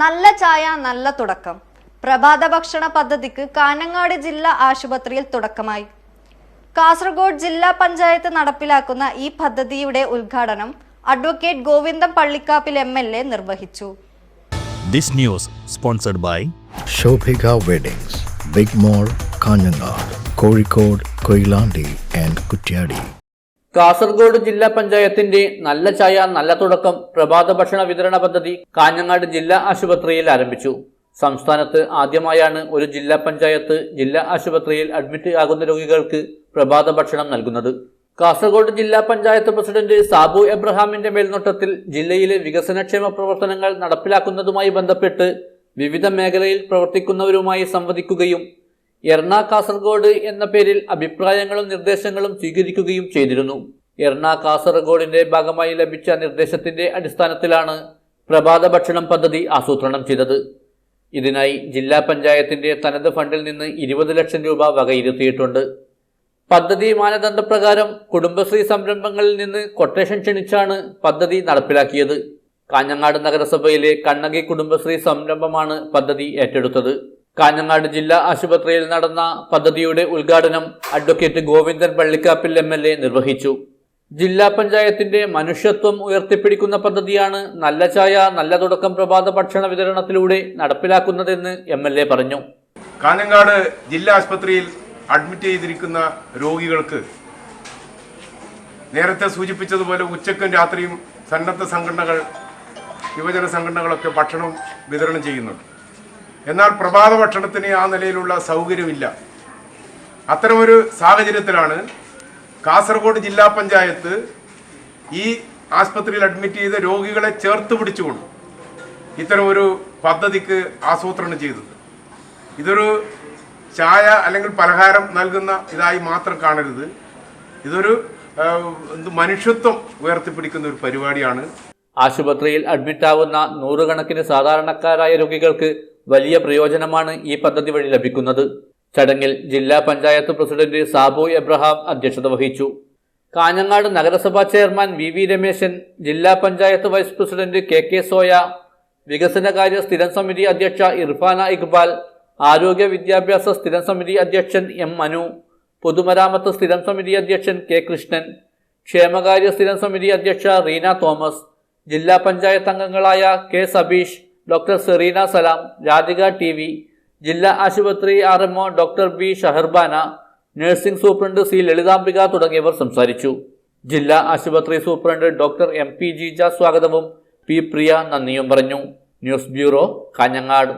നല്ല ചായ നല്ല തുടക്കം. പ്രഭാത ഭക്ഷണ പദ്ധതിക്ക് കാഞ്ഞങ്ങാട് ജില്ലാ ആശുപത്രിയിൽ തുടക്കമായി. കാസർഗോഡ് ജില്ലാ പഞ്ചായത്ത് നടപ്പിലാക്കുന്ന ഈ പദ്ധതിയുടെ ഉദ്ഘാടനം അഡ്വക്കേറ്റ് ഗോവിന്ദൻ പള്ളിക്കാപ്പിൽ MLA നിർവഹിച്ചു. This news sponsored by Shobhika Weddings, Big Mall, Kanyanad, Kozhikode, Koilandi and Kutyadi. Kasaragod ജില്ലാ പഞ്ചായത്തിന്റെ നല്ല ചായ നല്ല തുടക്കം പ്രഭാത ഭക്ഷണ വിതരണ പദ്ധതി കാഞ്ഞങ്ങാട് ജില്ലാ ആശുപത്രിയിൽ ആരംഭിച്ചു. സംസ്ഥാനത്ത് ആദ്യമായാണ് ഒരു ജില്ലാ പഞ്ചായത്ത് ജില്ലാ ആശുപത്രിയിൽ അഡ്മിറ്റ് ആകുന്ന രോഗികൾക്ക് പ്രഭാത ഭക്ഷണം നൽകുന്നത്. കാസർഗോഡ് ജില്ലാ പഞ്ചായത്ത് പ്രസിഡന്റ് സാബു എബ്രഹാമിന്റെ മേൽനോട്ടത്തിൽ ജില്ലയിലെ വികസനക്ഷേമ പ്രവർത്തനങ്ങൾ നടപ്പിലാക്കുന്നതുമായി ബന്ധപ്പെട്ട് വിവിധ മേഖലയിൽ പ്രവർത്തിക്കുന്നവരുമായി സംവദിക്കുകയും എർണ കാസർഗോഡ് എന്ന പേരിൽ അഭിപ്രായങ്ങളും നിർദ്ദേശങ്ങളും സ്വീകരിക്കുകയും ചെയ്തിരുന്നു. എർണ കാസർഗോഡിന്റെ ഭാഗമായി ലഭിച്ച നിർദ്ദേശത്തിന്റെ അടിസ്ഥാനത്തിലാണ് പ്രഭാത ഭക്ഷണം പദ്ധതി ആസൂത്രണം ചെയ്തത്. ഇതിനായി ജില്ലാ പഞ്ചായത്തിന്റെ തനത് ഫണ്ടിൽ നിന്ന് 20 ലക്ഷം രൂപ വകയിരുത്തിയിട്ടുണ്ട്. പദ്ധതി മാനദണ്ഡപ്രകാരം കുടുംബശ്രീ സംരംഭങ്ങളിൽ നിന്ന് കൊട്ടേഷൻ ക്ഷണിച്ചാണ് പദ്ധതി നടപ്പിലാക്കിയത്. കാഞ്ഞങ്ങാട് നഗരസഭയിലെ കണ്ണകി കുടുംബശ്രീ സംരംഭമാണ് പദ്ധതി ഏറ്റെടുത്തത്. കാഞ്ഞങ്ങാട് ജില്ലാ ആശുപത്രിയിൽ നടന്ന പദ്ധതിയുടെ ഉദ്ഘാടനം അഡ്വക്കേറ്റ് ഗോവിന്ദൻ പള്ളിക്കാപ്പിൽ MLA നിർവഹിച്ചു. ജില്ലാ പഞ്ചായത്തിന്റെ മനുഷ്യത്വം ഉയർത്തിപ്പിടിക്കുന്ന പദ്ധതിയാണ് നല്ല ചായ നല്ല തുടക്കം പ്രഭാത ഭക്ഷണ വിതരണത്തിലൂടെ നടപ്പിലാക്കുന്നതെന്ന് MLA പറഞ്ഞു. കാഞ്ഞങ്ങാട് ജില്ലാ ആശുപത്രിയിൽ അഡ്മിറ്റ് ചെയ്തിരിക്കുന്ന രോഗികൾക്ക് നേരത്തെ സൂചിപ്പിച്ചതുപോലെ ഉച്ചക്കും രാത്രിയും സന്നദ്ധ സംഘടനകൾ യുവജന സംഘടനകളൊക്കെ ഭക്ഷണം വിതരണം ചെയ്യുന്നുണ്ട്. എന്നാൽ പ്രഭാത ഭക്ഷണത്തിന് ആ നിലയിലുള്ള സൗകര്യമില്ല. അത്തരമൊരു സാഹചര്യത്തിലാണ് കാസർഗോഡ് ജില്ലാ പഞ്ചായത്ത് ഈ ആശുപത്രിയിൽ അഡ്മിറ്റ് ചെയ്ത രോഗികളെ ചേർത്ത് പിടിച്ചുകൊണ്ട് ഇത്തരമൊരു പദ്ധതിക്ക് ആസൂത്രണം ചെയ്തത്. ഇതൊരു ചായ അല്ലെങ്കിൽ പലഹാരം നൽകുന്ന ഇതായി മാത്രം കാണരുത്. ഇതൊരു മനുഷ്യത്വം ഉയർത്തിപ്പിടിക്കുന്ന ഒരു പരിപാടിയാണ്. ആശുപത്രിയിൽ അഡ്മിറ്റാവുന്ന നൂറുകണക്കിന് സാധാരണക്കാരായ രോഗികൾക്ക് വലിയ പ്രയോജനമാണ് ഈ പദ്ധതി വഴി ലഭിക്കുന്നത്. ചടങ്ങിൽ ജില്ലാ പഞ്ചായത്ത് പ്രസിഡന്റ് സാബു എബ്രഹാം അധ്യക്ഷത വഹിച്ചു. കാഞ്ഞങ്ങാട് നഗരസഭാ ചെയർമാൻ VV രമേശൻ, ജില്ലാ panchayat vice president KK Soya, വികസനകാര്യ സ്ഥിരം സമിതി അധ്യക്ഷ ഇർഫാന ഇക്ബാൽ, ആരോഗ്യ വിദ്യാഭ്യാസ സ്ഥിരം സമിതി അധ്യക്ഷൻ M മനു, പൊതുമരാമത്ത് സ്ഥിരം സമിതി അധ്യക്ഷൻ K കൃഷ്ണൻ, ക്ഷേമകാര്യ സ്ഥിരം സമിതി അധ്യക്ഷ റീന തോമസ്, ജില്ലാ പഞ്ചായത്ത് അംഗങ്ങളായ K സബീഷ്, ഡോക്ടർ സെറീന സലാം, രാധിക TV, ജില്ലാ ആശുപത്രി RMO doctor B Shaharbana, nursing superintendent C Lalithambika തുടങ്ങിയവർ സംസാരിച്ചു. ജില്ലാ ആശുപത്രി സൂപ്രണ്ട് ഡോക്ടർ MP ജീജ സ്വാഗതവും P പ്രിയ നന്ദിയും പറഞ്ഞു. News bureau, Kanhangad.